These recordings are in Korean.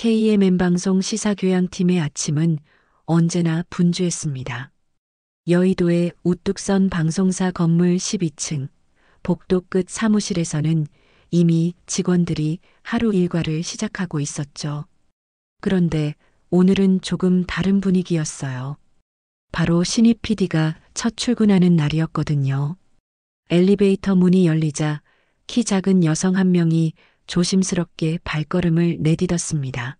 KMN 방송 시사교양팀의 아침은 언제나 분주했습니다. 여의도의 우뚝선 방송사 건물 12층 복도 끝 사무실에서는 이미 직원들이 하루 일과를 시작하고 있었죠. 그런데 오늘은 조금 다른 분위기였어요. 바로 신입 PD가 첫 출근하는 날이었거든요. 엘리베이터 문이 열리자 키 작은 여성 한 명이 조심스럽게 발걸음을 내딛었습니다.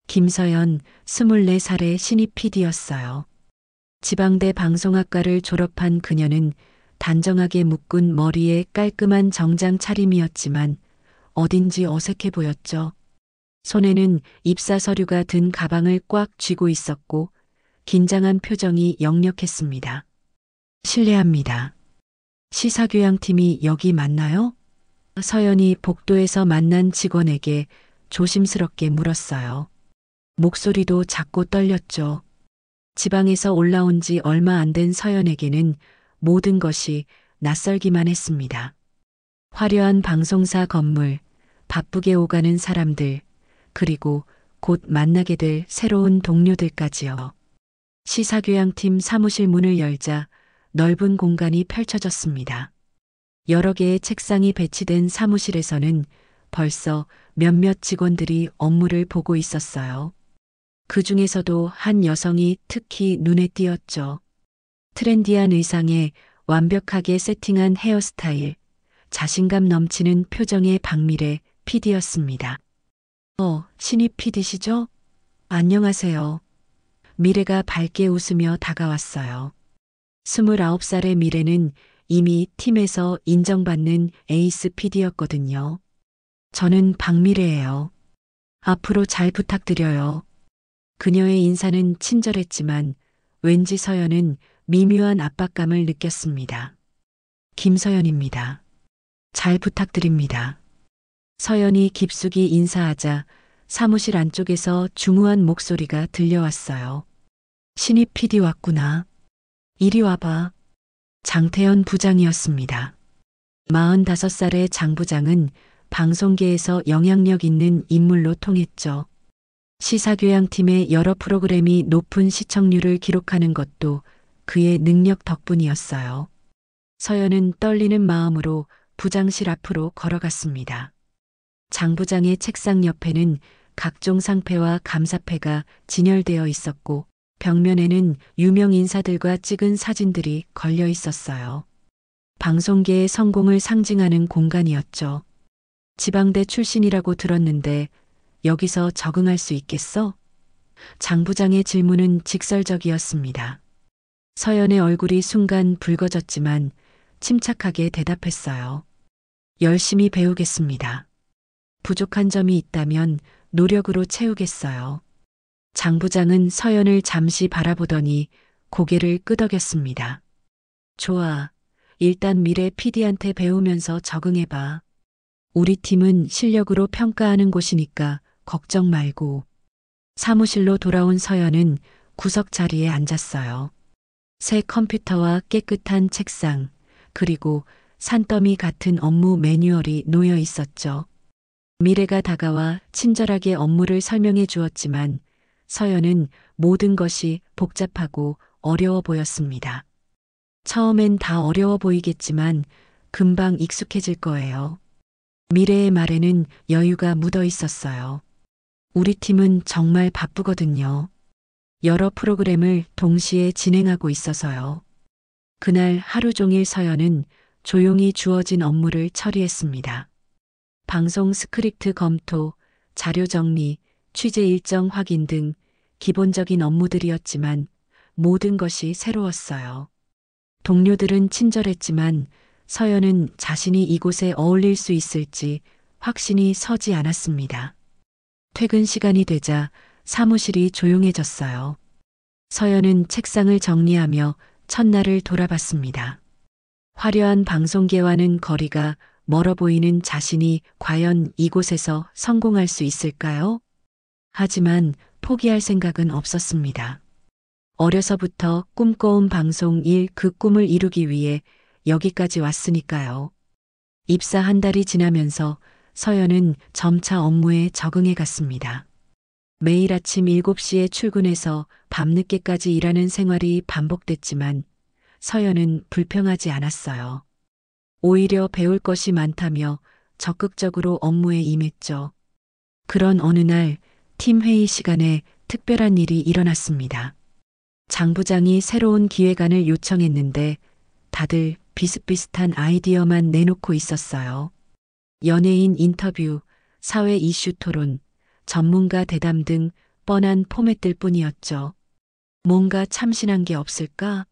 김서연, 24살의 신입 PD였어요. 지방대 방송학과를 졸업한 그녀는 단정하게 묶은 머리에 깔끔한 정장 차림이었지만 어딘지 어색해 보였죠. 손에는 입사 서류가 든 가방을 꽉 쥐고 있었고 긴장한 표정이 역력했습니다. 실례합니다. 시사교양팀이 여기 맞나요? 서연이 복도에서 만난 직원에게 조심스럽게 물었어요. 목소리도 작고 떨렸죠. 지방에서 올라온 지 얼마 안 된 서연에게는 모든 것이 낯설기만 했습니다. 화려한 방송사 건물, 바쁘게 오가는 사람들, 그리고 곧 만나게 될 새로운 동료들까지요. 시사교양팀 사무실 문을 열자 넓은 공간이 펼쳐졌습니다. 여러 개의 책상이 배치된 사무실에서는 벌써 몇몇 직원들이 업무를 보고 있었어요. 그 중에서도 한 여성이 특히 눈에 띄었죠. 트렌디한 의상에 완벽하게 세팅한 헤어스타일, 자신감 넘치는 표정의 박미래 PD였습니다. 신입 PD시죠? 안녕하세요. 미래가 밝게 웃으며 다가왔어요. 29살의 미래는 이미 팀에서 인정받는 에이스 PD였거든요. 저는 박미래예요. 앞으로 잘 부탁드려요. 그녀의 인사는 친절했지만 왠지 서연은 미묘한 압박감을 느꼈습니다. 김서연입니다. 잘 부탁드립니다. 서연이 깊숙이 인사하자 사무실 안쪽에서 중후한 목소리가 들려왔어요. 신입 PD 왔구나. 이리 와봐. 장태현 부장이었습니다. 45살의 장 부장은 방송계에서 영향력 있는 인물로 통했죠. 시사교양팀의 여러 프로그램이 높은 시청률을 기록하는 것도 그의 능력 덕분이었어요. 서연은 떨리는 마음으로 부장실 앞으로 걸어갔습니다. 장 부장의 책상 옆에는 각종 상패와 감사패가 진열되어 있었고 벽면에는 유명 인사들과 찍은 사진들이 걸려 있었어요. 방송계의 성공을 상징하는 공간이었죠. 지방대 출신이라고 들었는데 여기서 적응할 수 있겠어? 장 부장의 질문은 직설적이었습니다. 서연의 얼굴이 순간 붉어졌지만 침착하게 대답했어요. 열심히 배우겠습니다. 부족한 점이 있다면 노력으로 채우겠어요. 장 부장은 서연을 잠시 바라보더니 고개를 끄덕였습니다. 좋아. 일단 미래 PD한테 배우면서 적응해봐. 우리 팀은 실력으로 평가하는 곳이니까 걱정 말고. 사무실로 돌아온 서연은 구석 자리에 앉았어요. 새 컴퓨터와 깨끗한 책상, 그리고 산더미 같은 업무 매뉴얼이 놓여 있었죠. 미래가 다가와 친절하게 업무를 설명해 주었지만 서연은 모든 것이 복잡하고 어려워 보였습니다. 처음엔 다 어려워 보이겠지만 금방 익숙해질 거예요. 미래의 말에는 여유가 묻어 있었어요. 우리 팀은 정말 바쁘거든요. 여러 프로그램을 동시에 진행하고 있어서요. 그날 하루 종일 서연은 조용히 주어진 업무를 처리했습니다. 방송 스크립트 검토, 자료 정리, 취재 일정 확인 등 기본적인 업무들이었지만 모든 것이 새로웠어요. 동료들은 친절했지만 서연은 자신이 이곳에 어울릴 수 있을지 확신이 서지 않았습니다. 퇴근 시간이 되자 사무실이 조용해졌어요. 서연은 책상을 정리하며 첫날을 돌아봤습니다. 화려한 방송계와는 거리가 멀어 보이는 자신이 과연 이곳에서 성공할 수 있을까요? 하지만 포기할 생각은 없었습니다. 어려서부터 꿈꿔온 방송 일 그 꿈을 이루기 위해 여기까지 왔으니까요. 입사 한 달이 지나면서 서연은 점차 업무에 적응해 갔습니다. 매일 아침 7시에 출근해서 밤늦게까지 일하는 생활이 반복됐지만 서연은 불평하지 않았어요. 오히려 배울 것이 많다며 적극적으로 업무에 임했죠. 그런 어느 날 팀 회의 시간에 특별한 일이 일어났습니다. 장 부장이 새로운 기획안을 요청했는데 다들 비슷비슷한 아이디어만 내놓고 있었어요. 연예인 인터뷰, 사회 이슈 토론, 전문가 대담 등 뻔한 포맷들 뿐이었죠. 뭔가 참신한 게 없을까?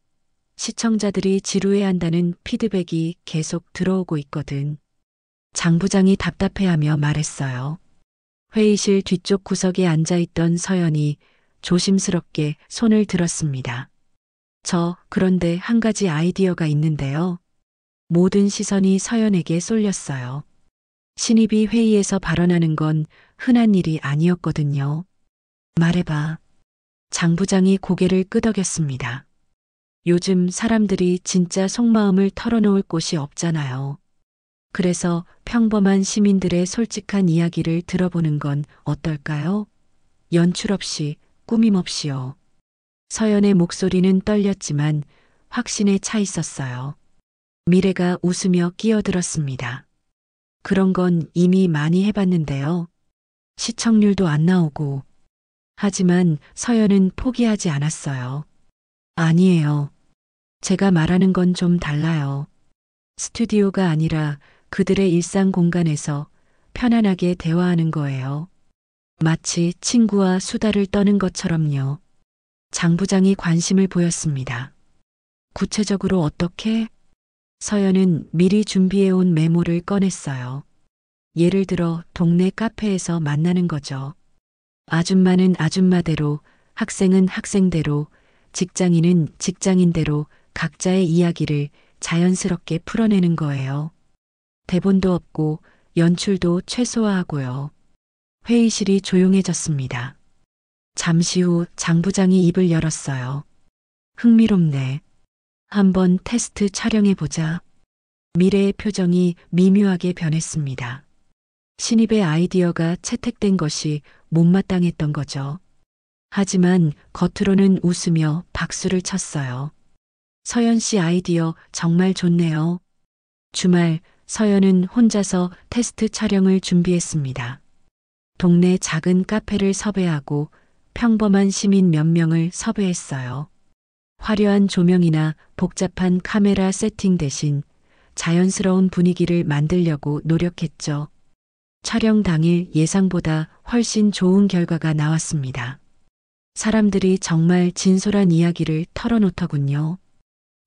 시청자들이 지루해한다는 피드백이 계속 들어오고 있거든. 장 부장이 답답해하며 말했어요. 회의실 뒤쪽 구석에 앉아있던 서연이 조심스럽게 손을 들었습니다. 그런데 한 가지 아이디어가 있는데요. 모든 시선이 서연에게 쏠렸어요. 신입이 회의에서 발언하는 건 흔한 일이 아니었거든요. 말해봐. 장 부장이 고개를 끄덕였습니다. 요즘 사람들이 진짜 속마음을 털어놓을 곳이 없잖아요. 그래서 평범한 시민들의 솔직한 이야기를 들어보는 건 어떨까요? 연출 없이, 꾸밈 없이요. 서연의 목소리는 떨렸지만 확신에 차 있었어요. 미래가 웃으며 끼어들었습니다. 그런 건 이미 많이 해봤는데요. 시청률도 안 나오고. 하지만 서연은 포기하지 않았어요. 아니에요. 제가 말하는 건 좀 달라요. 스튜디오가 아니라 그들의 일상 공간에서 편안하게 대화하는 거예요. 마치 친구와 수다를 떠는 것처럼요. 장 부장이 관심을 보였습니다. 구체적으로 어떻게? 서연은 미리 준비해온 메모를 꺼냈어요. 예를 들어 동네 카페에서 만나는 거죠. 아줌마는 아줌마대로, 학생은 학생대로, 직장인은 직장인대로 각자의 이야기를 자연스럽게 풀어내는 거예요. 대본도 없고 연출도 최소화하고요. 회의실이 조용해졌습니다. 잠시 후 장 부장이 입을 열었어요. 흥미롭네. 한번 테스트 촬영해보자. 미래의 표정이 미묘하게 변했습니다. 신입의 아이디어가 채택된 것이 못마땅했던 거죠. 하지만 겉으로는 웃으며 박수를 쳤어요. 서연 씨 아이디어 정말 좋네요. 주말 서연은 혼자서 테스트 촬영을 준비했습니다. 동네 작은 카페를 섭외하고 평범한 시민 몇 명을 섭외했어요. 화려한 조명이나 복잡한 카메라 세팅 대신 자연스러운 분위기를 만들려고 노력했죠. 촬영 당일 예상보다 훨씬 좋은 결과가 나왔습니다. 사람들이 정말 진솔한 이야기를 털어놓더군요.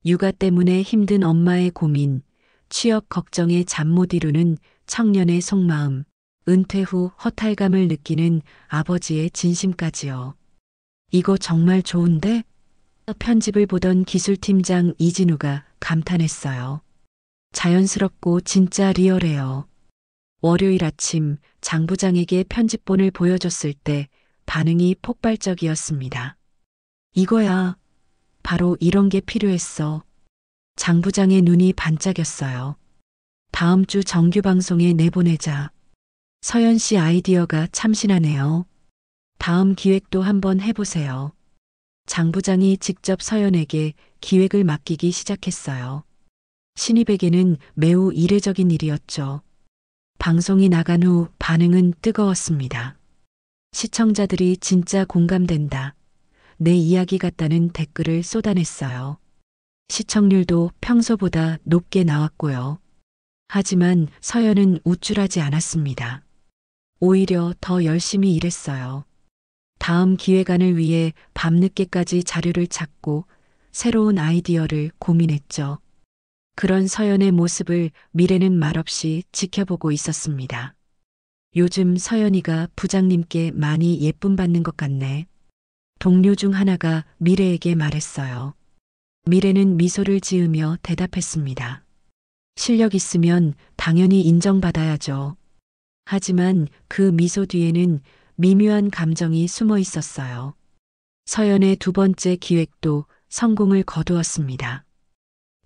육아 때문에 힘든 엄마의 고민, 취업 걱정에 잠 못 이루는 청년의 속마음, 은퇴 후 허탈감을 느끼는 아버지의 진심까지요. 이거 정말 좋은데? 편집을 보던 기술팀장 이진우가 감탄했어요. 자연스럽고 진짜 리얼해요. 월요일 아침 장 부장에게 편집본을 보여줬을 때 반응이 폭발적이었습니다. 이거야. 바로 이런 게 필요했어. 장 부장의 눈이 반짝였어요. 다음 주 정규 방송에 내보내자. 서연 씨 아이디어가 참신하네요. 다음 기획도 한번 해보세요. 장 부장이 직접 서연에게 기획을 맡기기 시작했어요. 신입에게는 매우 이례적인 일이었죠. 방송이 나간 후 반응은 뜨거웠습니다. 시청자들이 진짜 공감된다. 내 이야기 같다는 댓글을 쏟아냈어요. 시청률도 평소보다 높게 나왔고요. 하지만 서연은 우쭐하지 않았습니다. 오히려 더 열심히 일했어요. 다음 기획안을 위해 밤늦게까지 자료를 찾고 새로운 아이디어를 고민했죠. 그런 서연의 모습을 미래는 말없이 지켜보고 있었습니다. 요즘 서연이가 부장님께 많이 예쁨 받는 것 같네. 동료 중 하나가 미래에게 말했어요. 미래는 미소를 지으며 대답했습니다. 실력 있으면 당연히 인정받아야죠. 하지만 그 미소 뒤에는 미묘한 감정이 숨어 있었어요. 서연의 두 번째 기획도 성공을 거두었습니다.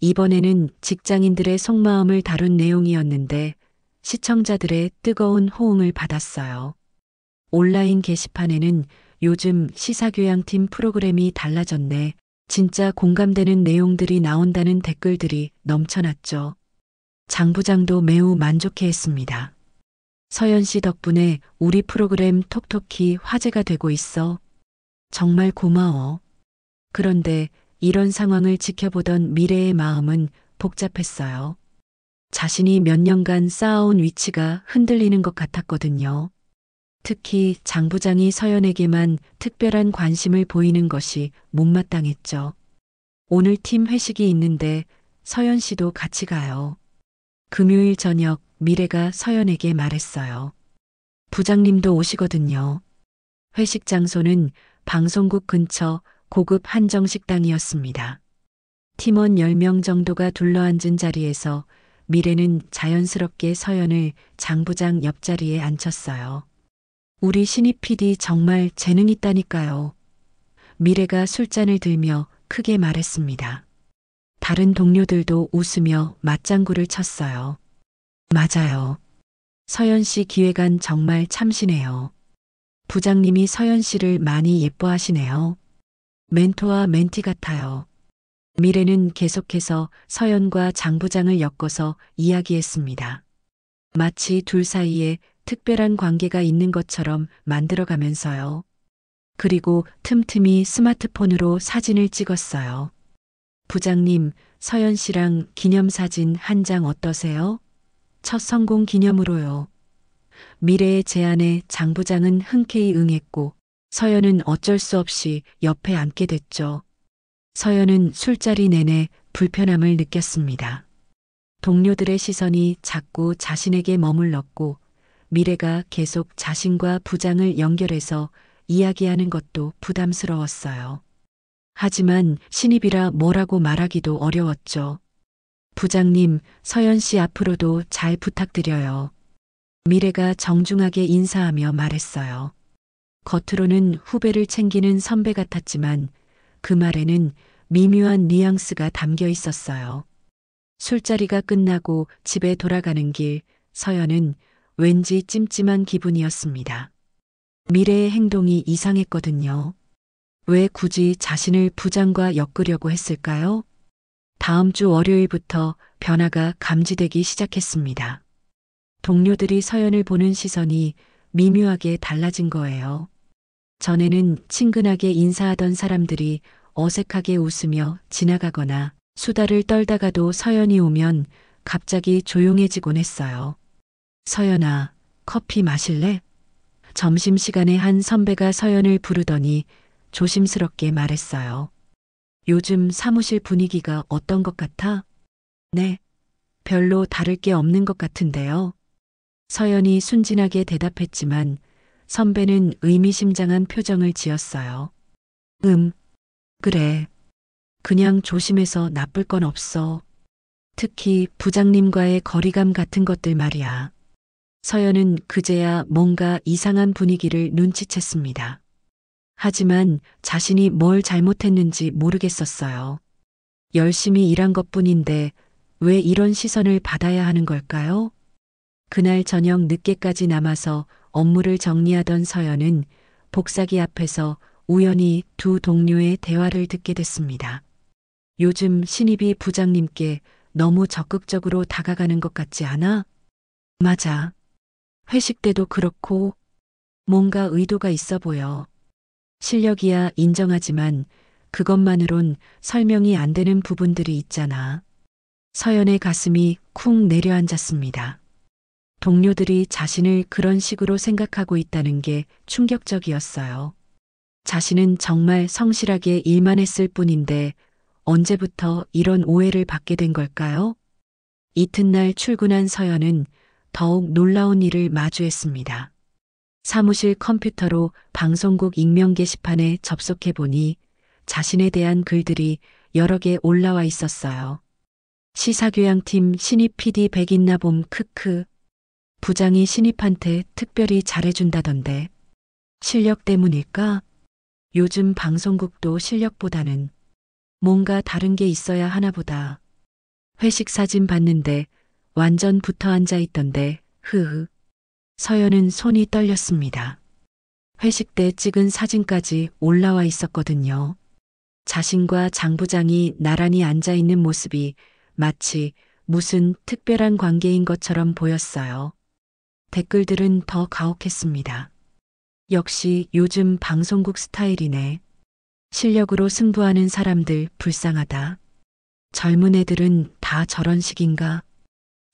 이번에는 직장인들의 속마음을 다룬 내용이었는데 시청자들의 뜨거운 호응을 받았어요. 온라인 게시판에는 요즘 시사교양팀 프로그램이 달라졌네. 진짜 공감되는 내용들이 나온다는 댓글들이 넘쳐났죠. 장 부장도 매우 만족해했습니다. 서연 씨 덕분에 우리 프로그램 톡톡히 화제가 되고 있어. 정말 고마워. 그런데 이런 상황을 지켜보던 미래의 마음은 복잡했어요. 자신이 몇 년간 쌓아온 위치가 흔들리는 것 같았거든요. 특히 장 부장이 서연에게만 특별한 관심을 보이는 것이 못마땅했죠. 오늘 팀 회식이 있는데 서연 씨도 같이 가요. 금요일 저녁 미래가 서연에게 말했어요. 부장님도 오시거든요. 회식 장소는 방송국 근처 고급 한정식당이었습니다. 팀원 10명 정도가 둘러앉은 자리에서 미래는 자연스럽게 서연을 장 부장 옆자리에 앉혔어요. 우리 신입 PD 정말 재능 있다니까요. 미래가 술잔을 들며 크게 말했습니다. 다른 동료들도 웃으며 맞장구를 쳤어요. 맞아요. 서연 씨 기획안 정말 참신해요. 부장님이 서연 씨를 많이 예뻐하시네요. 멘토와 멘티 같아요. 미래는 계속해서 서연과 장 부장을 엮어서 이야기했습니다. 마치 둘 사이에 특별한 관계가 있는 것처럼 만들어가면서요. 그리고 틈틈이 스마트폰으로 사진을 찍었어요. 부장님, 서연 씨랑 기념사진 한 장 어떠세요? 첫 성공 기념으로요. 미래의 제안에 장 부장은 흔쾌히 응했고 서연은 어쩔 수 없이 옆에 앉게 됐죠. 서연은 술자리 내내 불편함을 느꼈습니다. 동료들의 시선이 자꾸 자신에게 머물렀고 미래가 계속 자신과 부장을 연결해서 이야기하는 것도 부담스러웠어요. 하지만 신입이라 뭐라고 말하기도 어려웠죠. 부장님, 서연 씨 앞으로도 잘 부탁드려요. 미래가 정중하게 인사하며 말했어요. 겉으로는 후배를 챙기는 선배 같았지만 그 말에는 미묘한 뉘앙스가 담겨 있었어요. 술자리가 끝나고 집에 돌아가는 길, 서연은 왠지 찜찜한 기분이었습니다. 미래의 행동이 이상했거든요. 왜 굳이 자신을 부장과 엮으려고 했을까요? 다음 주 월요일부터 변화가 감지되기 시작했습니다. 동료들이 서연을 보는 시선이 미묘하게 달라진 거예요. 전에는 친근하게 인사하던 사람들이 어색하게 웃으며 지나가거나 수다를 떨다가도 서연이 오면 갑자기 조용해지곤 했어요. 서연아, 커피 마실래? 점심시간에 한 선배가 서연을 부르더니 조심스럽게 말했어요. 요즘 사무실 분위기가 어떤 것 같아? 네, 별로 다를 게 없는 것 같은데요. 서연이 순진하게 대답했지만 선배는 의미심장한 표정을 지었어요. 그래. 그냥 조심해서 나쁠 건 없어. 특히 부장님과의 거리감 같은 것들 말이야. 서연은 그제야 뭔가 이상한 분위기를 눈치챘습니다. 하지만 자신이 뭘 잘못했는지 모르겠었어요. 열심히 일한 것뿐인데 왜 이런 시선을 받아야 하는 걸까요? 그날 저녁 늦게까지 남아서 업무를 정리하던 서연은 복사기 앞에서 우연히 두 동료의 대화를 듣게 됐습니다. 요즘 신입이 부장님께 너무 적극적으로 다가가는 것 같지 않아? 맞아. 회식 때도 그렇고 뭔가 의도가 있어 보여. 실력이야 인정하지만 그것만으론 설명이 안 되는 부분들이 있잖아. 서연의 가슴이 쿵 내려앉았습니다. 동료들이 자신을 그런 식으로 생각하고 있다는 게 충격적이었어요. 자신은 정말 성실하게 일만 했을 뿐인데 언제부터 이런 오해를 받게 된 걸까요? 이튿날 출근한 서연은 더욱 놀라운 일을 마주했습니다. 사무실 컴퓨터로 방송국 익명 게시판에 접속해 보니 자신에 대한 글들이 여러 개 올라와 있었어요. 시사교양팀 신입 PD 백인나 봄 크크. 부장이 신입한테 특별히 잘해준다던데. 실력 때문일까? 요즘 방송국도 실력보다는 뭔가 다른 게 있어야 하나 보다. 회식 사진 봤는데 완전 붙어 앉아 있던데, 흐흐. 서연은 손이 떨렸습니다. 회식 때 찍은 사진까지 올라와 있었거든요. 자신과 장 부장이 나란히 앉아 있는 모습이 마치 무슨 특별한 관계인 것처럼 보였어요. 댓글들은 더 가혹했습니다. 역시 요즘 방송국 스타일이네. 실력으로 승부하는 사람들 불쌍하다. 젊은 애들은 다 저런 식인가?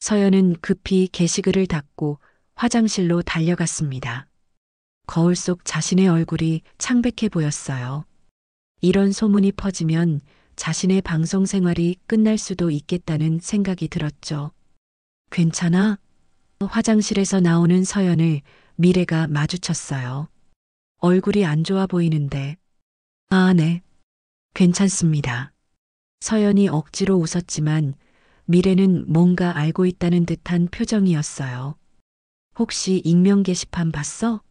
서연은 급히 게시글을 닫고 화장실로 달려갔습니다. 거울 속 자신의 얼굴이 창백해 보였어요. 이런 소문이 퍼지면 자신의 방송 생활이 끝날 수도 있겠다는 생각이 들었죠. 괜찮아? 화장실에서 나오는 서연을 미래가 마주쳤어요. 얼굴이 안 좋아 보이는데. 아, 네. 괜찮습니다. 서연이 억지로 웃었지만 미래는 뭔가 알고 있다는 듯한 표정이었어요. 혹시 익명 게시판 봤어?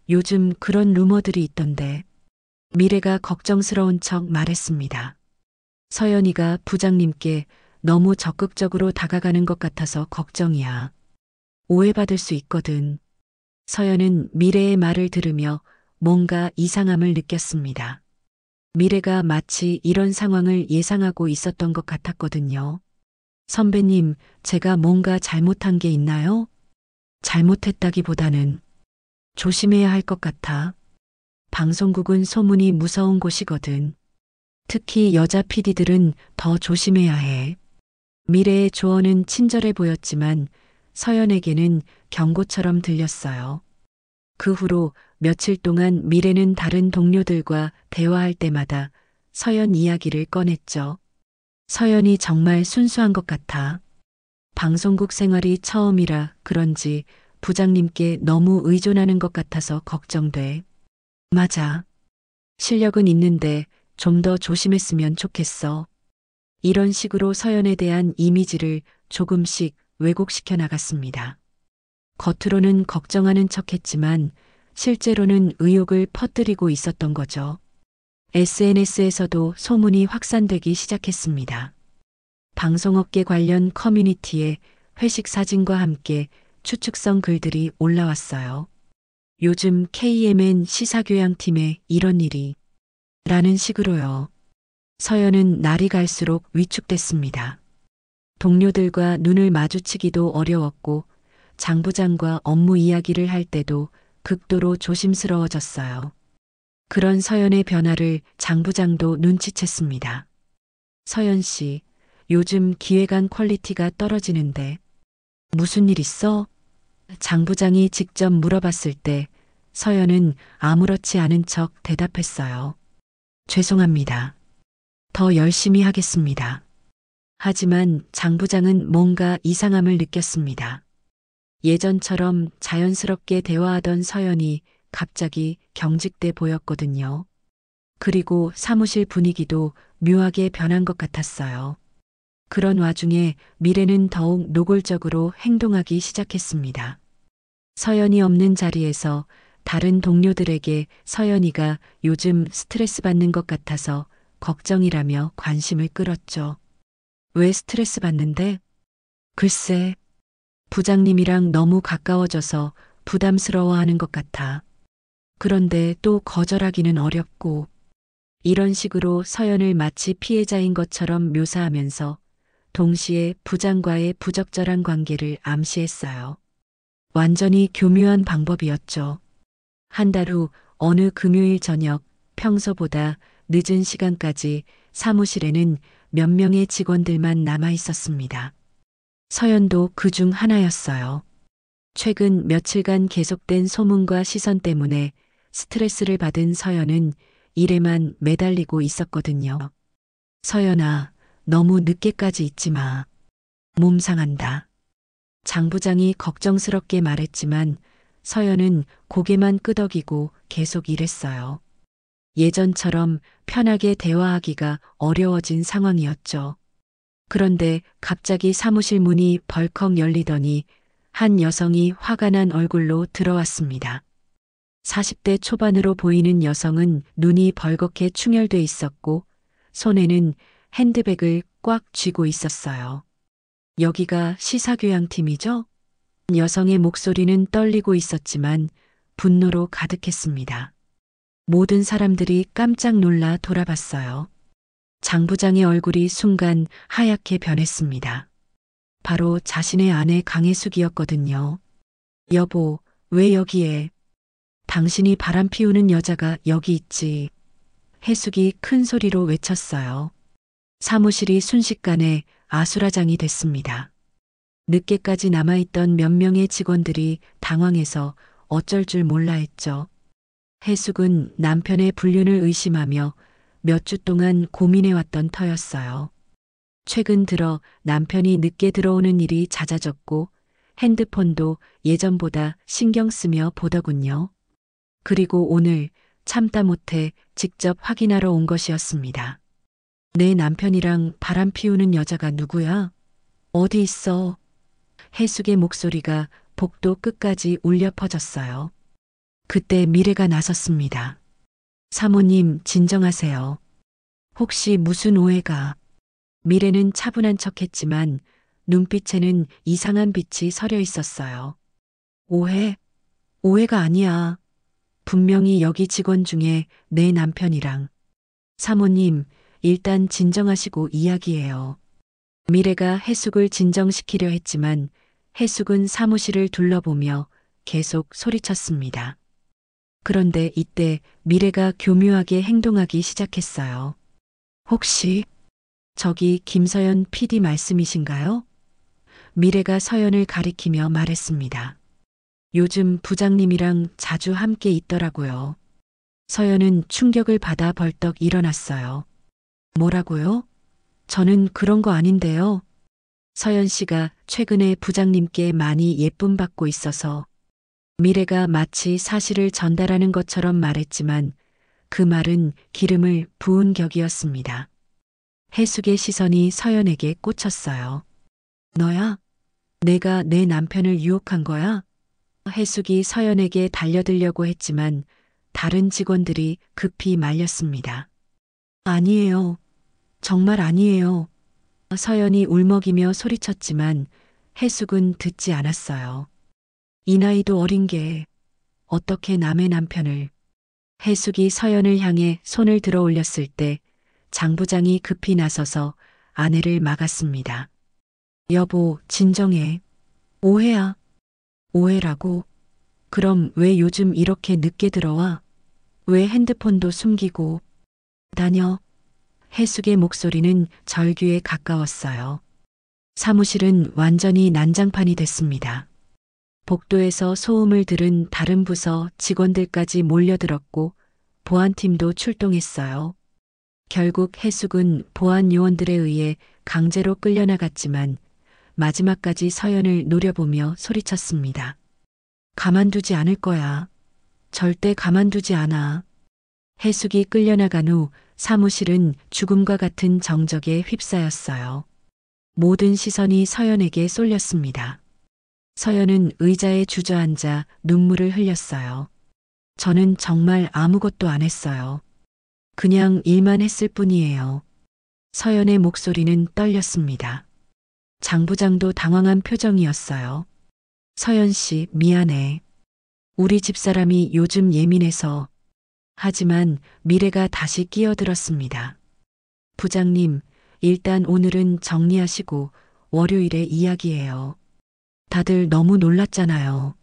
요즘 그런 루머들이 있던데. 미래가 걱정스러운 척 말했습니다. 서연이가 부장님께 너무 적극적으로 다가가는 것 같아서 걱정이야. 오해받을 수 있거든. 서연은 미래의 말을 들으며 뭔가 이상함을 느꼈습니다. 미래가 마치 이런 상황을 예상하고 있었던 것 같았거든요. 선배님, 제가 뭔가 잘못한 게 있나요? 잘못했다기보다는 조심해야 할 것 같아. 방송국은 소문이 무서운 곳이거든. 특히 여자 PD들은 더 조심해야 해. 미래의 조언은 친절해 보였지만 서연에게는 경고처럼 들렸어요. 그 후로 며칠 동안 미래는 다른 동료들과 대화할 때마다 서연 이야기를 꺼냈죠. 서연이 정말 순수한 것 같아. 방송국 생활이 처음이라 그런지 부장님께 너무 의존하는 것 같아서 걱정돼. 맞아. 실력은 있는데 좀 더 조심했으면 좋겠어. 이런 식으로 서연에 대한 이미지를 조금씩 왜곡시켜 나갔습니다. 겉으로는 걱정하는 척 했지만 실제로는 의혹을 퍼뜨리고 있었던 거죠. SNS에서도 소문이 확산되기 시작했습니다. 방송업계 관련 커뮤니티에 회식 사진과 함께 추측성 글들이 올라왔어요. 요즘 KMN 시사교양팀에 이런 일이 라는 식으로요. 서연은 날이 갈수록 위축됐습니다. 동료들과 눈을 마주치기도 어려웠고 장 부장과 업무 이야기를 할 때도 극도로 조심스러워졌어요. 그런 서연의 변화를 장 부장도 눈치챘습니다. 서연 씨, 요즘 기획안 퀄리티가 떨어지는데 무슨 일 있어? 장 부장이 직접 물어봤을 때 서연은 아무렇지 않은 척 대답했어요. 죄송합니다. 더 열심히 하겠습니다. 하지만 장 부장은 뭔가 이상함을 느꼈습니다. 예전처럼 자연스럽게 대화하던 서연이 갑자기 경직돼 보였거든요. 그리고 사무실 분위기도 묘하게 변한 것 같았어요. 그런 와중에 미래는 더욱 노골적으로 행동하기 시작했습니다. 서연이 없는 자리에서 다른 동료들에게 서연이가 요즘 스트레스 받는 것 같아서 걱정이라며 관심을 끌었죠. 왜 스트레스 받는데? 글쎄, 부장님이랑 너무 가까워져서 부담스러워하는 것 같아. 그런데 또 거절하기는 어렵고, 이런 식으로 서연을 마치 피해자인 것처럼 묘사하면서 동시에 부장과의 부적절한 관계를 암시했어요. 완전히 교묘한 방법이었죠. 한 달 후 어느 금요일 저녁 평소보다 늦은 시간까지 사무실에는 몇 명의 직원들만 남아 있었습니다. 서연도 그 중 하나였어요. 최근 며칠간 계속된 소문과 시선 때문에 스트레스를 받은 서연은 일에만 매달리고 있었거든요. 서연아, 너무 늦게까지 있지 마. 몸 상한다. 장 부장이 걱정스럽게 말했지만 서연은 고개만 끄덕이고 계속 일했어요. 예전처럼 편하게 대화하기가 어려워진 상황이었죠. 그런데 갑자기 사무실 문이 벌컥 열리더니 한 여성이 화가 난 얼굴로 들어왔습니다. 40대 초반으로 보이는 여성은 눈이 벌겋게 충혈돼 있었고 손에는 핸드백을 꽉 쥐고 있었어요. 여기가 시사교양팀이죠? 여성의 목소리는 떨리고 있었지만 분노로 가득했습니다. 모든 사람들이 깜짝 놀라 돌아봤어요. 장 부장의 얼굴이 순간 하얗게 변했습니다. 바로 자신의 아내 강혜숙이었거든요. 여보, 왜 여기에? 당신이 바람 피우는 여자가 여기 있지. 혜숙이 큰 소리로 외쳤어요. 사무실이 순식간에 아수라장이 됐습니다. 늦게까지 남아있던 몇 명의 직원들이 당황해서 어쩔 줄 몰라 했죠. 혜숙은 남편의 불륜을 의심하며 몇 주 동안 고민해왔던 터였어요. 최근 들어 남편이 늦게 들어오는 일이 잦아졌고 핸드폰도 예전보다 신경 쓰며 보더군요. 그리고 오늘 참다 못해 직접 확인하러 온 것이었습니다. 내 남편이랑 바람 피우는 여자가 누구야? 어디 있어? 혜숙의 목소리가 복도 끝까지 울려 퍼졌어요. 그때 미래가 나섰습니다. 사모님, 진정하세요. 혹시 무슨 오해가? 미래는 차분한 척했지만 눈빛에는 이상한 빛이 서려 있었어요. 오해? 오해가 아니야. 분명히 여기 직원 중에 내 남편이랑. 사모님, 일단 진정하시고 이야기해요. 미래가 혜숙을 진정시키려 했지만 혜숙은 사무실을 둘러보며 계속 소리쳤습니다. 그런데 이때 미래가 교묘하게 행동하기 시작했어요. 혹시 저기 김서연 PD 말씀이신가요? 미래가 서연을 가리키며 말했습니다. 요즘 부장님이랑 자주 함께 있더라고요. 서연은 충격을 받아 벌떡 일어났어요. 뭐라고요? 저는 그런 거 아닌데요. 서연 씨가 최근에 부장님께 많이 예쁨 받고 있어서. 미래가 마치 사실을 전달하는 것처럼 말했지만 그 말은 기름을 부은 격이었습니다. 혜숙의 시선이 서연에게 꽂혔어요. 너야? 내가 내 남편을 유혹한 거야? 혜숙이 서연에게 달려들려고 했지만 다른 직원들이 급히 말렸습니다. 아니에요. 정말 아니에요. 서연이 울먹이며 소리쳤지만 혜숙은 듣지 않았어요. 이 나이도 어린 게 어떻게 남의 남편을. 혜숙이 서연을 향해 손을 들어 올렸을 때 장 부장이 급히 나서서 아내를 막았습니다. 여보, 진정해. 오해야. 오해라고? 그럼 왜 요즘 이렇게 늦게 들어와? 왜 핸드폰도 숨기고 다녀? 혜숙의 목소리는 절규에 가까웠어요. 사무실은 완전히 난장판이 됐습니다. 복도에서 소음을 들은 다른 부서 직원들까지 몰려들었고 보안팀도 출동했어요. 결국 혜숙은 보안 요원들에 의해 강제로 끌려나갔지만 마지막까지 서연을 노려보며 소리쳤습니다. 가만두지 않을 거야. 절대 가만두지 않아. 혜숙이 끌려나간 후 사무실은 죽음과 같은 정적에 휩싸였어요. 모든 시선이 서연에게 쏠렸습니다. 서연은 의자에 주저앉아 눈물을 흘렸어요. 저는 정말 아무것도 안 했어요. 그냥 일만 했을 뿐이에요. 서연의 목소리는 떨렸습니다. 장 부장도 당황한 표정이었어요. 서연 씨, 미안해. 우리 집사람이 요즘 예민해서. 하지만 미래가 다시 끼어들었습니다. 부장님, 일단 오늘은 정리하시고 월요일에 이야기해요. 다들 너무 놀랐잖아요.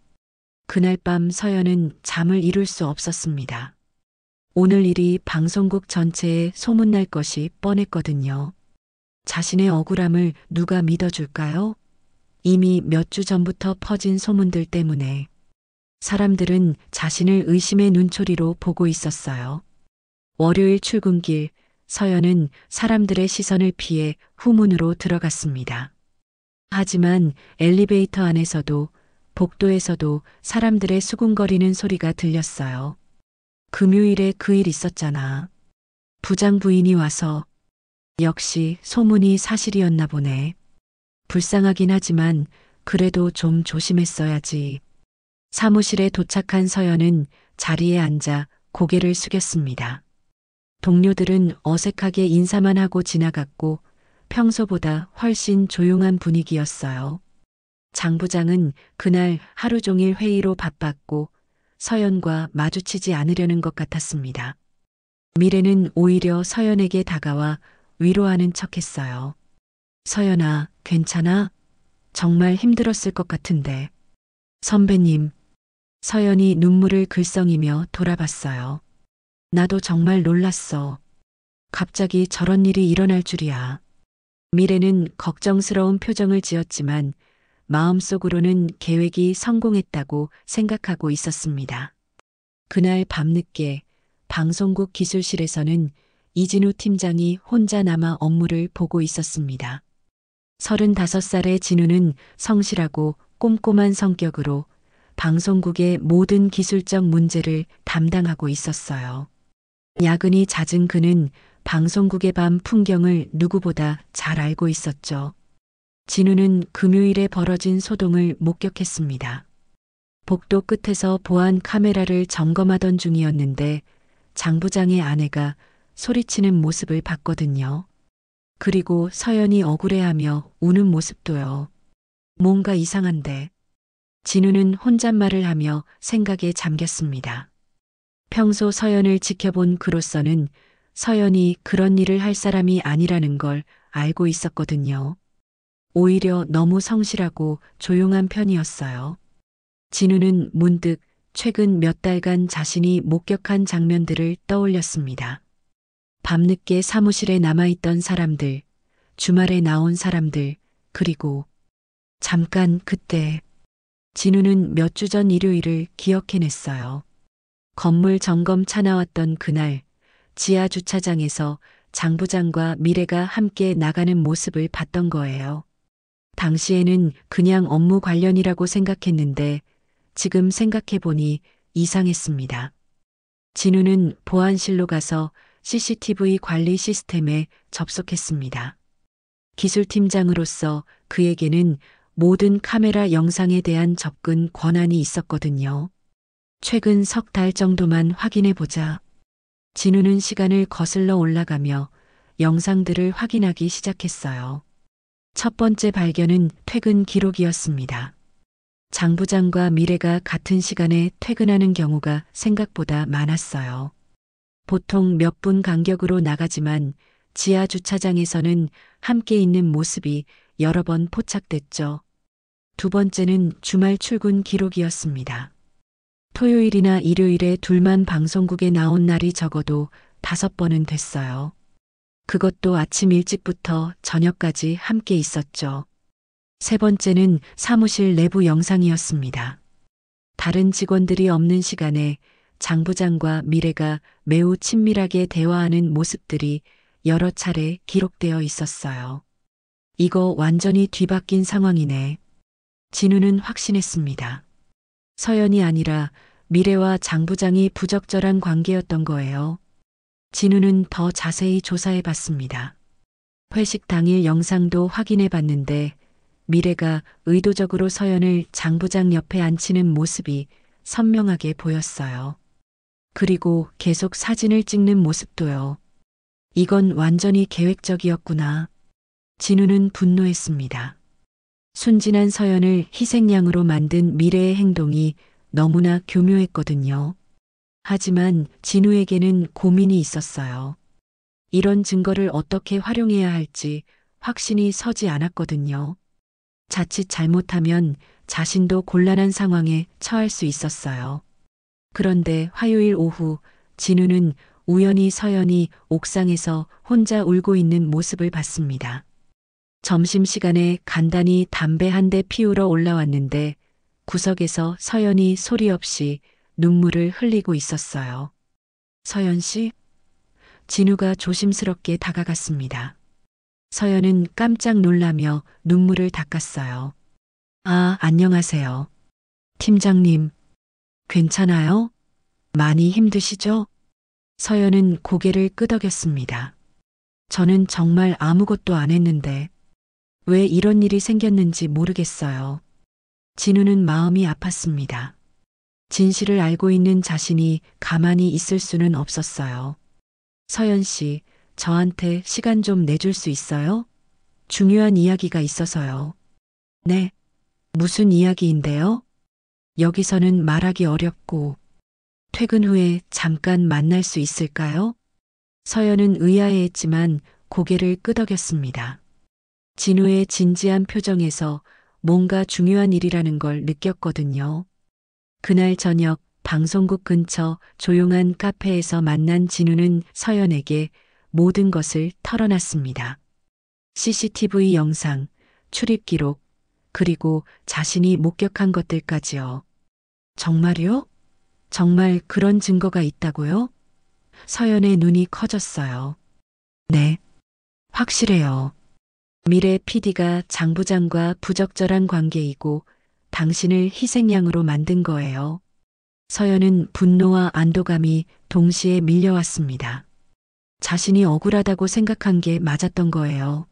그날 밤 서연은 잠을 이룰 수 없었습니다. 오늘 일이 방송국 전체에 소문날 것이 뻔했거든요. 자신의 억울함을 누가 믿어줄까요? 이미 몇 주 전부터 퍼진 소문들 때문에 사람들은 자신을 의심의 눈초리로 보고 있었어요. 월요일 출근길, 서연은 사람들의 시선을 피해 후문으로 들어갔습니다. 하지만 엘리베이터 안에서도 복도에서도 사람들의 수군거리는 소리가 들렸어요. 금요일에 그 일 있었잖아. 부장 부인이 와서. 역시 소문이 사실이었나 보네. 불쌍하긴 하지만 그래도 좀 조심했어야지. 사무실에 도착한 서연은 자리에 앉아 고개를 숙였습니다. 동료들은 어색하게 인사만 하고 지나갔고 평소보다 훨씬 조용한 분위기였어요. 장 부장은 그날 하루 종일 회의로 바빴고 서연과 마주치지 않으려는 것 같았습니다. 미래는 오히려 서연에게 다가와 위로하는 척했어요. 서연아, 괜찮아? 정말 힘들었을 것 같은데. 선배님. 서연이 눈물을 글썽이며 돌아봤어요. 나도 정말 놀랐어. 갑자기 저런 일이 일어날 줄이야. 미래는 걱정스러운 표정을 지었지만 마음속으로는 계획이 성공했다고 생각하고 있었습니다. 그날 밤늦게 방송국 기술실에서는 이진우 팀장이 혼자 남아 업무를 보고 있었습니다. 35살의 진우는 성실하고 꼼꼼한 성격으로 방송국의 모든 기술적 문제를 담당하고 있었어요. 야근이 잦은 그는 방송국의 밤 풍경을 누구보다 잘 알고 있었죠. 진우는 금요일에 벌어진 소동을 목격했습니다. 복도 끝에서 보안 카메라를 점검하던 중이었는데 장 부장의 아내가 소리치는 모습을 봤거든요. 그리고 서연이 억울해하며 우는 모습도요. 뭔가 이상한데. 진우는 혼잣말을 하며 생각에 잠겼습니다. 평소 서연을 지켜본 그로서는 서연이 그런 일을 할 사람이 아니라는 걸 알고 있었거든요. 오히려 너무 성실하고 조용한 편이었어요. 진우는 문득 최근 몇 달간 자신이 목격한 장면들을 떠올렸습니다. 밤늦게 사무실에 남아있던 사람들, 주말에 나온 사람들, 그리고 잠깐 그때 진우는 몇 주 전 일요일을 기억해냈어요. 건물 점검 차 나왔던 그날 지하 주차장에서 장 부장과 미래가 함께 나가는 모습을 봤던 거예요. 당시에는 그냥 업무 관련이라고 생각했는데 지금 생각해보니 이상했습니다. 진우는 보안실로 가서 CCTV 관리 시스템에 접속했습니다. 기술팀장으로서 그에게는 모든 카메라 영상에 대한 접근 권한이 있었거든요. 최근 석 달 정도만 확인해보자. 진우는 시간을 거슬러 올라가며 영상들을 확인하기 시작했어요. 첫 번째 발견은 퇴근 기록이었습니다. 장 부장과 미래가 같은 시간에 퇴근하는 경우가 생각보다 많았어요. 보통 몇 분 간격으로 나가지만 지하 주차장에서는 함께 있는 모습이 여러 번 포착됐죠. 두 번째는 주말 출근 기록이었습니다. 토요일이나 일요일에 둘만 방송국에 나온 날이 적어도 5번은 됐어요. 그것도 아침 일찍부터 저녁까지 함께 있었죠. 세 번째는 사무실 내부 영상이었습니다. 다른 직원들이 없는 시간에 장 부장과 미래가 매우 친밀하게 대화하는 모습들이 여러 차례 기록되어 있었어요. 이거 완전히 뒤바뀐 상황이네. 진우는 확신했습니다. 서연이 아니라 미래와 장 부장이 부적절한 관계였던 거예요. 진우는 더 자세히 조사해 봤습니다. 회식 당일 영상도 확인해 봤는데 미래가 의도적으로 서연을 장 부장 옆에 앉히는 모습이 선명하게 보였어요. 그리고 계속 사진을 찍는 모습도요. 이건 완전히 계획적이었구나. 진우는 분노했습니다. 순진한 서연을 희생양으로 만든 미래의 행동이 너무나 교묘했거든요. 하지만 진우에게는 고민이 있었어요. 이런 증거를 어떻게 활용해야 할지 확신이 서지 않았거든요. 자칫 잘못하면 자신도 곤란한 상황에 처할 수 있었어요. 그런데 화요일 오후 진우는 우연히 서연이 옥상에서 혼자 울고 있는 모습을 봤습니다. 점심시간에 간단히 담배 한 대 피우러 올라왔는데 구석에서 서연이 소리 없이 눈물을 흘리고 있었어요. 서연 씨? 진우가 조심스럽게 다가갔습니다. 서연은 깜짝 놀라며 눈물을 닦았어요. 아, 안녕하세요. 팀장님, 괜찮아요? 많이 힘드시죠? 서연은 고개를 끄덕였습니다. 저는 정말 아무것도 안 했는데 왜 이런 일이 생겼는지 모르겠어요. 진우는 마음이 아팠습니다. 진실을 알고 있는 자신이 가만히 있을 수는 없었어요. 서연 씨, 저한테 시간 좀 내줄 수 있어요? 중요한 이야기가 있어서요. 네. 무슨 이야기인데요? 여기서는 말하기 어렵고 퇴근 후에 잠깐 만날 수 있을까요? 서연은 의아해했지만 고개를 끄덕였습니다. 진우의 진지한 표정에서 뭔가 중요한 일이라는 걸 느꼈거든요. 그날 저녁 방송국 근처 조용한 카페에서 만난 진우는 서연에게 모든 것을 털어놨습니다. CCTV 영상, 출입 기록, 그리고 자신이 목격한 것들까지요. 정말요? 정말 그런 증거가 있다고요? 서연의 눈이 커졌어요. 네, 확실해요. 미래 PD가 장 부장과 부적절한 관계이고 당신을 희생양으로 만든 거예요. 서연은 분노와 안도감이 동시에 밀려왔습니다. 자신이 억울하다고 생각한 게 맞았던 거예요.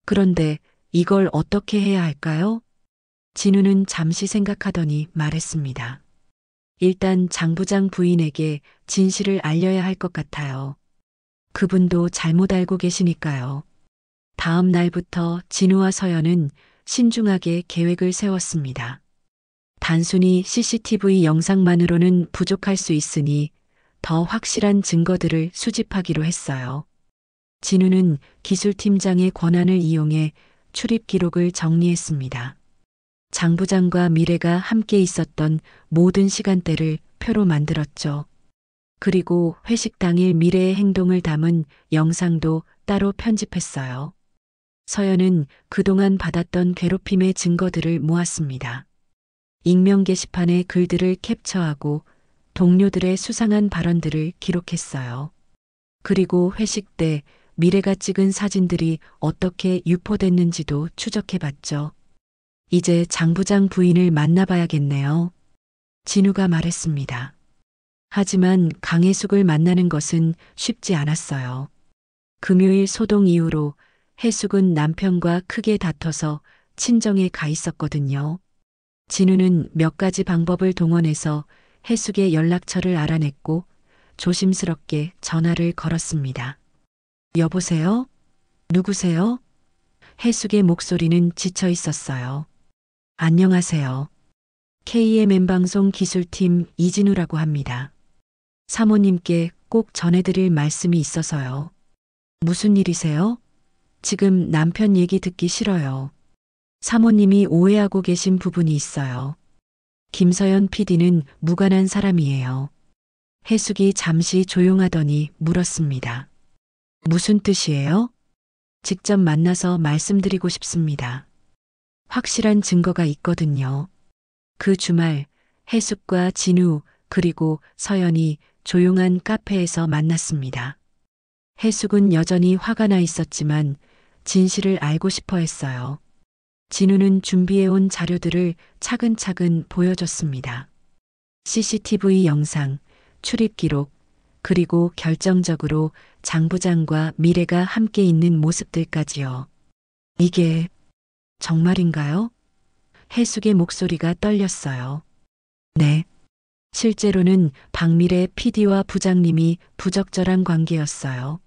그런데 이걸 어떻게 해야 할까요? 진우는 잠시 생각하더니 말했습니다. 일단 장 부장 부인에게 진실을 알려야 할 것 같아요. 그분도 잘못 알고 계시니까요. 다음 날부터 진우와 서연은 신중하게 계획을 세웠습니다. 단순히 CCTV 영상만으로는 부족할 수 있으니 더 확실한 증거들을 수집하기로 했어요. 진우는 기술팀장의 권한을 이용해 출입 기록을 정리했습니다. 장 부장과 미래가 함께 있었던 모든 시간대를 표로 만들었죠. 그리고 회식 당일 미래의 행동을 담은 영상도 따로 편집했어요. 서연은 그동안 받았던 괴롭힘의 증거들을 모았습니다. 익명 게시판의 글들을 캡처하고 동료들의 수상한 발언들을 기록했어요. 그리고 회식 때 미래가 찍은 사진들이 어떻게 유포됐는지도 추적해봤죠. 이제 장 부장 부인을 만나봐야겠네요. 진우가 말했습니다. 하지만 강혜숙을 만나는 것은 쉽지 않았어요. 금요일 소동 이후로 혜숙은 남편과 크게 다퉈서 친정에 가 있었거든요. 진우는 몇 가지 방법을 동원해서 혜숙의 연락처를 알아냈고 조심스럽게 전화를 걸었습니다. 여보세요? 누구세요? 혜숙의 목소리는 지쳐 있었어요. 안녕하세요. KMN 방송 기술팀 이진우라고 합니다. 사모님께 꼭 전해드릴 말씀이 있어서요. 무슨 일이세요? 지금 남편 얘기 듣기 싫어요. 사모님이 오해하고 계신 부분이 있어요. 김서연 PD는 무관한 사람이에요. 혜숙이 잠시 조용하더니 물었습니다. 무슨 뜻이에요? 직접 만나서 말씀드리고 싶습니다. 확실한 증거가 있거든요. 그 주말 혜숙과 진우 그리고 서연이 조용한 카페에서 만났습니다. 혜숙은 여전히 화가 나 있었지만 진실을 알고 싶어 했어요. 진우는 준비해온 자료들을 차근차근 보여줬습니다. CCTV 영상, 출입 기록, 그리고 결정적으로 장 부장과 미래가 함께 있는 모습들까지요. 이게 정말인가요? 혜숙의 목소리가 떨렸어요. 네. 실제로는 박미래 PD와 부장님이 부적절한 관계였어요.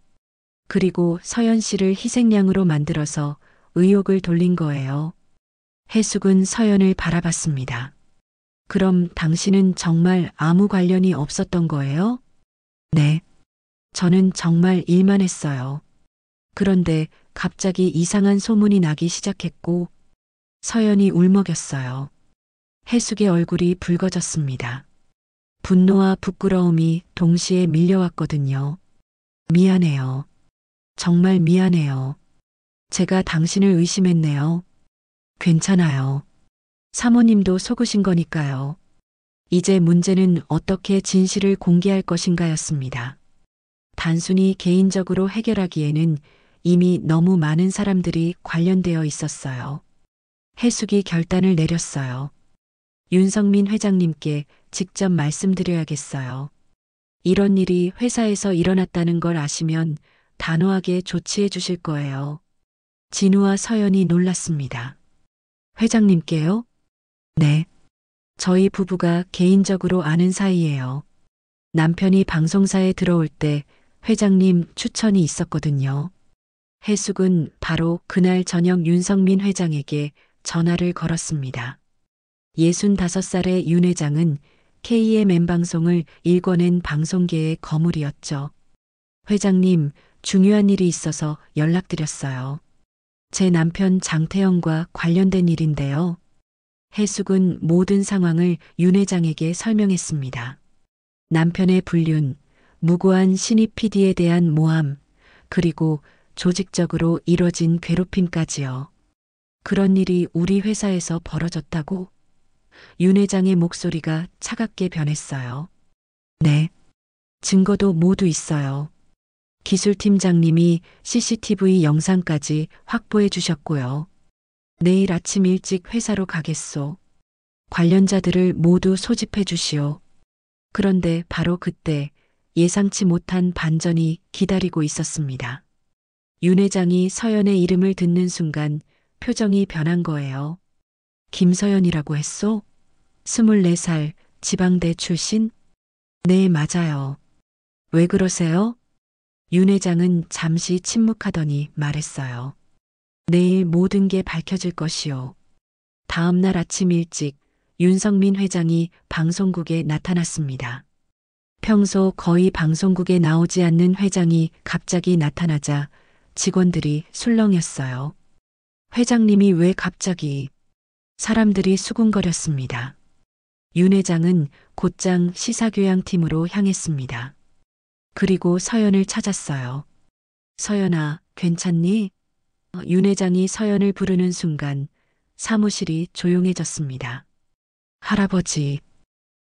그리고 서연 씨를 희생양으로 만들어서 의혹을 돌린 거예요. 혜숙은 서연을 바라봤습니다. 그럼 당신은 정말 아무 관련이 없었던 거예요? 네. 저는 정말 일만 했어요. 그런데 갑자기 이상한 소문이 나기 시작했고 서연이 울먹였어요. 혜숙의 얼굴이 붉어졌습니다. 분노와 부끄러움이 동시에 밀려왔거든요. 미안해요. 정말 미안해요. 제가 당신을 의심했네요. 괜찮아요. 사모님도 속으신 거니까요. 이제 문제는 어떻게 진실을 공개할 것인가였습니다. 단순히 개인적으로 해결하기에는 이미 너무 많은 사람들이 관련되어 있었어요. 혜숙이 결단을 내렸어요. 윤성민 회장님께 직접 말씀드려야겠어요. 이런 일이 회사에서 일어났다는 걸 아시면 단호하게 조치해 주실 거예요. 진우와 서연이 놀랐습니다. 회장님께요? 네. 저희 부부가 개인적으로 아는 사이예요. 남편이 방송사에 들어올 때 회장님 추천이 있었거든요. 혜숙은 바로 그날 저녁 윤성민 회장에게 전화를 걸었습니다. 65살의 윤 회장은 KMN 방송을 일궈낸 방송계의 거물이었죠. 회장님, 중요한 일이 있어서 연락드렸어요. 제 남편 장태영과 관련된 일인데요. 해숙은 모든 상황을 윤 회장에게 설명했습니다. 남편의 불륜, 무고한 신입 PD에 대한 모함, 그리고 조직적으로 이뤄진 괴롭힘까지요. 그런 일이 우리 회사에서 벌어졌다고? 윤 회장의 목소리가 차갑게 변했어요. 네. 증거도 모두 있어요. 기술팀장님이 CCTV 영상까지 확보해 주셨고요. 내일 아침 일찍 회사로 가겠소. 관련자들을 모두 소집해 주시오. 그런데 바로 그때 예상치 못한 반전이 기다리고 있었습니다. 윤 회장이 서연의 이름을 듣는 순간 표정이 변한 거예요. 김서연이라고 했소? 24살, 지방대 출신? 네, 맞아요. 왜 그러세요? 윤 회장은 잠시 침묵하더니 말했어요. 내일 모든 게 밝혀질 것이요. 다음 날 아침 일찍 윤석민 회장이 방송국에 나타났습니다. 평소 거의 방송국에 나오지 않는 회장이 갑자기 나타나자 직원들이 술렁였어요. 회장님이 왜 갑자기? 사람들이 수군거렸습니다. 윤 회장은 곧장 시사교양팀으로 향했습니다. 그리고 서연을 찾았어요. 서연아, 괜찮니? 윤 회장이 서연을 부르는 순간 사무실이 조용해졌습니다. 할아버지.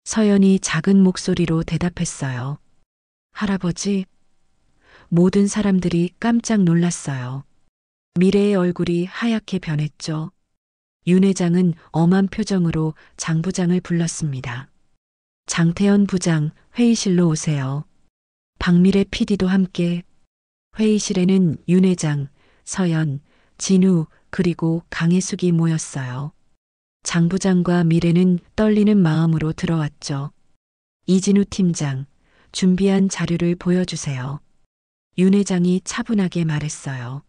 서연이 작은 목소리로 대답했어요. 할아버지? 모든 사람들이 깜짝 놀랐어요. 미래의 얼굴이 하얗게 변했죠. 윤 회장은 엄한 표정으로 장 부장을 불렀습니다. 장태현 부장, 회의실로 오세요. 박미래 PD도 함께. 회의실에는 윤 회장, 서연, 진우, 그리고 강혜숙이 모였어요. 장 부장과 미래는 떨리는 마음으로 들어왔죠. 이진우 팀장, 준비한 자료를 보여주세요. 윤 회장이 차분하게 말했어요.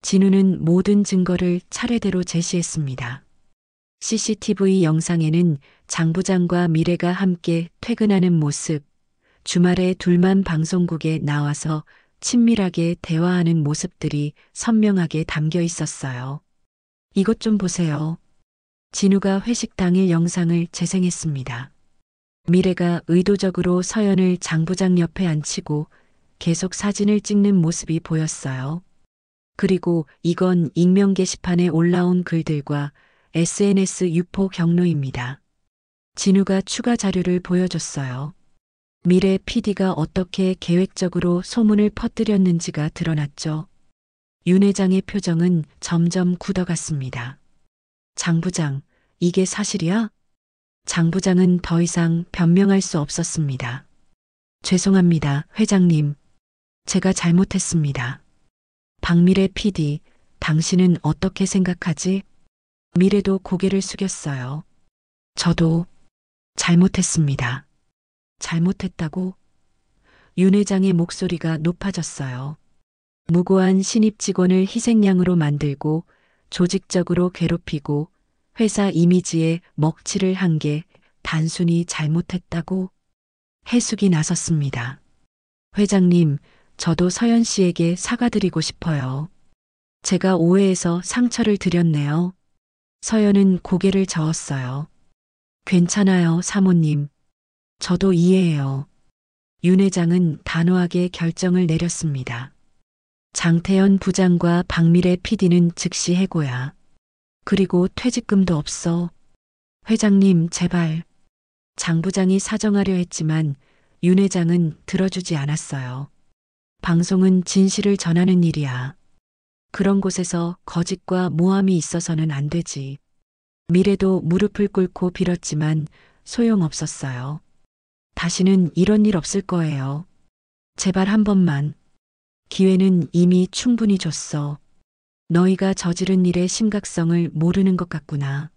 진우는 모든 증거를 차례대로 제시했습니다. CCTV 영상에는 장 부장과 미래가 함께 퇴근하는 모습, 주말에 둘만 방송국에 나와서 친밀하게 대화하는 모습들이 선명하게 담겨 있었어요. 이것 좀 보세요. 진우가 회식 당일 영상을 재생했습니다. 미래가 의도적으로 서연을 장 부장 옆에 앉히고 계속 사진을 찍는 모습이 보였어요. 그리고 이건 익명 게시판에 올라온 글들과 SNS 유포 경로입니다. 진우가 추가 자료를 보여줬어요. 미래 PD가 어떻게 계획적으로 소문을 퍼뜨렸는지가 드러났죠. 윤 회장의 표정은 점점 굳어갔습니다. 장 부장, 이게 사실이야? 장 부장은 더 이상 변명할 수 없었습니다. 죄송합니다, 회장님. 제가 잘못했습니다. 박미래 PD, 당신은 어떻게 생각하지? 미래도 고개를 숙였어요. 저도 잘못했습니다. 잘못했다고? 윤 회장의 목소리가 높아졌어요. 무고한 신입 직원을 희생양으로 만들고 조직적으로 괴롭히고 회사 이미지에 먹칠을 한 게 단순히 잘못했다고? 해숙이 나섰습니다. 회장님, 저도 서연 씨에게 사과드리고 싶어요. 제가 오해해서 상처를 드렸네요. 서연은 고개를 저었어요. 괜찮아요, 사모님. 저도 이해해요. 윤 회장은 단호하게 결정을 내렸습니다. 장태현 부장과 박미래 PD는 즉시 해고야. 그리고 퇴직금도 없어. 회장님, 제발. 장 부장이 사정하려 했지만 윤 회장은 들어주지 않았어요. 방송은 진실을 전하는 일이야. 그런 곳에서 거짓과 모함이 있어서는 안 되지. 미래도 무릎을 꿇고 빌었지만 소용없었어요. 다시는 이런 일 없을 거예요. 제발 한 번만. 기회는 이미 충분히 줬어. 너희가 저지른 일의 심각성을 모르는 것 같구나.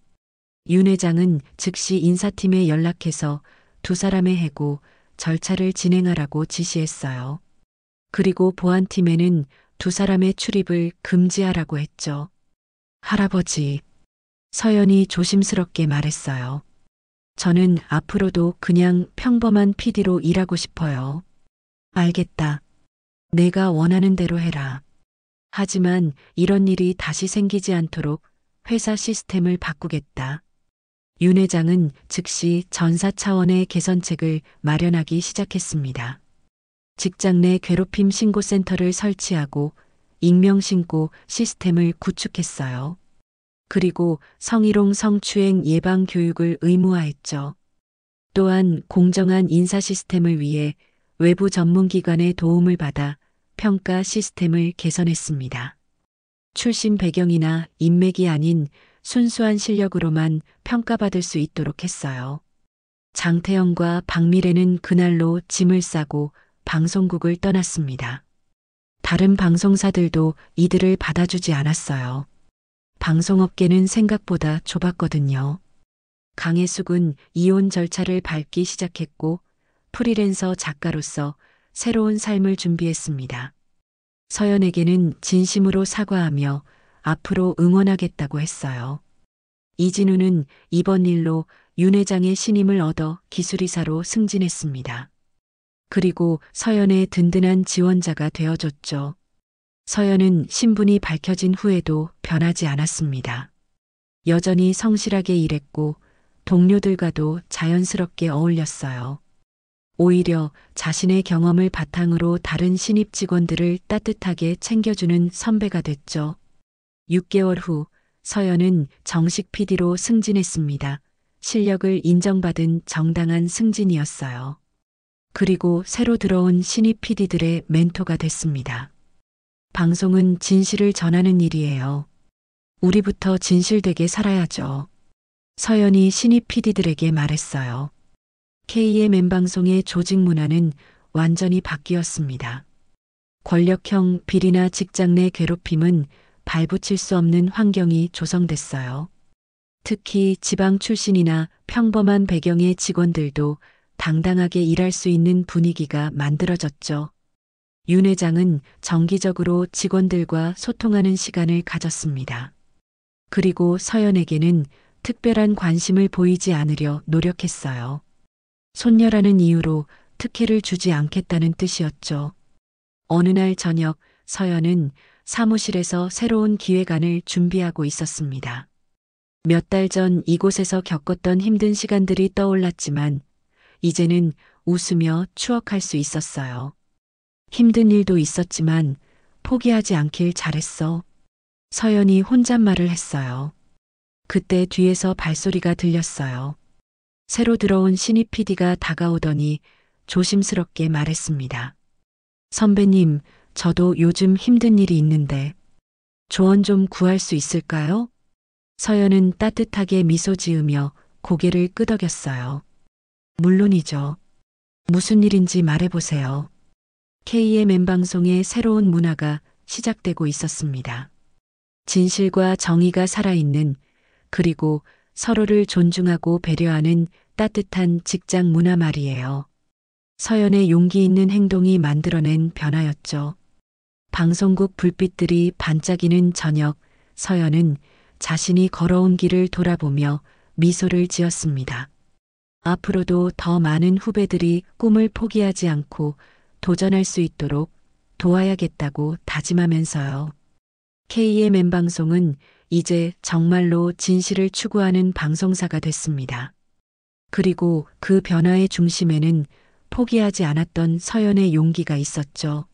윤 회장은 즉시 인사팀에 연락해서 두 사람의 해고, 절차를 진행하라고 지시했어요. 그리고 보안팀에는 두 사람의 출입을 금지하라고 했죠. 할아버지, 서연이 조심스럽게 말했어요. 저는 앞으로도 그냥 평범한 PD로 일하고 싶어요. 알겠다. 내가 원하는 대로 해라. 하지만 이런 일이 다시 생기지 않도록 회사 시스템을 바꾸겠다. 윤 회장은 즉시 전사 차원의 개선책을 마련하기 시작했습니다. 직장 내 괴롭힘 신고센터를 설치하고 익명신고 시스템을 구축했어요. 그리고 성희롱 성추행 예방 교육을 의무화했죠. 또한 공정한 인사 시스템을 위해 외부 전문기관의 도움을 받아 평가 시스템을 개선했습니다. 출신 배경이나 인맥이 아닌 순수한 실력으로만 평가받을 수 있도록 했어요. 장태영과 박미래는 그날로 짐을 싸고 방송국을 떠났습니다. 다른 방송사들도 이들을 받아주지 않았어요. 방송업계는 생각보다 좁았거든요. 강혜숙은 이혼 절차를 밟기 시작했고 프리랜서 작가로서 새로운 삶을 준비했습니다. 서연에게는 진심으로 사과하며 앞으로 응원하겠다고 했어요. 이진우는 이번 일로 윤 회장의 신임을 얻어 기술이사로 승진했습니다. 그리고 서연의 든든한 지원자가 되어줬죠. 서연은 신분이 밝혀진 후에도 변하지 않았습니다. 여전히 성실하게 일했고 동료들과도 자연스럽게 어울렸어요. 오히려 자신의 경험을 바탕으로 다른 신입 직원들을 따뜻하게 챙겨주는 선배가 됐죠. 6개월 후 서연은 정식 PD로 승진했습니다. 실력을 인정받은 정당한 승진이었어요. 그리고 새로 들어온 신입 PD들의 멘토가 됐습니다. 방송은 진실을 전하는 일이에요. 우리부터 진실되게 살아야죠. 서연이 신입 PD들에게 말했어요. KMN 방송의 조직 문화는 완전히 바뀌었습니다. 권력형 비리나 직장 내 괴롭힘은 발붙일 수 없는 환경이 조성됐어요. 특히 지방 출신이나 평범한 배경의 직원들도 당당하게 일할 수 있는 분위기가 만들어졌죠. 윤 회장은 정기적으로 직원들과 소통하는 시간을 가졌습니다. 그리고 서연에게는 특별한 관심을 보이지 않으려 노력했어요. 손녀라는 이유로 특혜를 주지 않겠다는 뜻이었죠. 어느 날 저녁 서연은 사무실에서 새로운 기획안을 준비하고 있었습니다. 몇 달 전 이곳에서 겪었던 힘든 시간들이 떠올랐지만 이제는 웃으며 추억할 수 있었어요. 힘든 일도 있었지만 포기하지 않길 잘했어. 서연이 혼잣말을 했어요. 그때 뒤에서 발소리가 들렸어요. 새로 들어온 신입 PD가 다가오더니 조심스럽게 말했습니다. 선배님, 저도 요즘 힘든 일이 있는데 조언 좀 구할 수 있을까요? 서연은 따뜻하게 미소 지으며 고개를 끄덕였어요. 물론이죠. 무슨 일인지 말해보세요. KMN 방송의 새로운 문화가 시작되고 있었습니다. 진실과 정의가 살아있는 그리고 서로를 존중하고 배려하는 따뜻한 직장 문화 말이에요. 서연의 용기 있는 행동이 만들어낸 변화였죠. 방송국 불빛들이 반짝이는 저녁, 서연은 자신이 걸어온 길을 돌아보며 미소를 지었습니다. 앞으로도 더 많은 후배들이 꿈을 포기하지 않고 도전할 수 있도록 도와야겠다고 다짐하면서요. KMN 방송은 이제 정말로 진실을 추구하는 방송사가 됐습니다. 그리고 그 변화의 중심에는 포기하지 않았던 서연의 용기가 있었죠.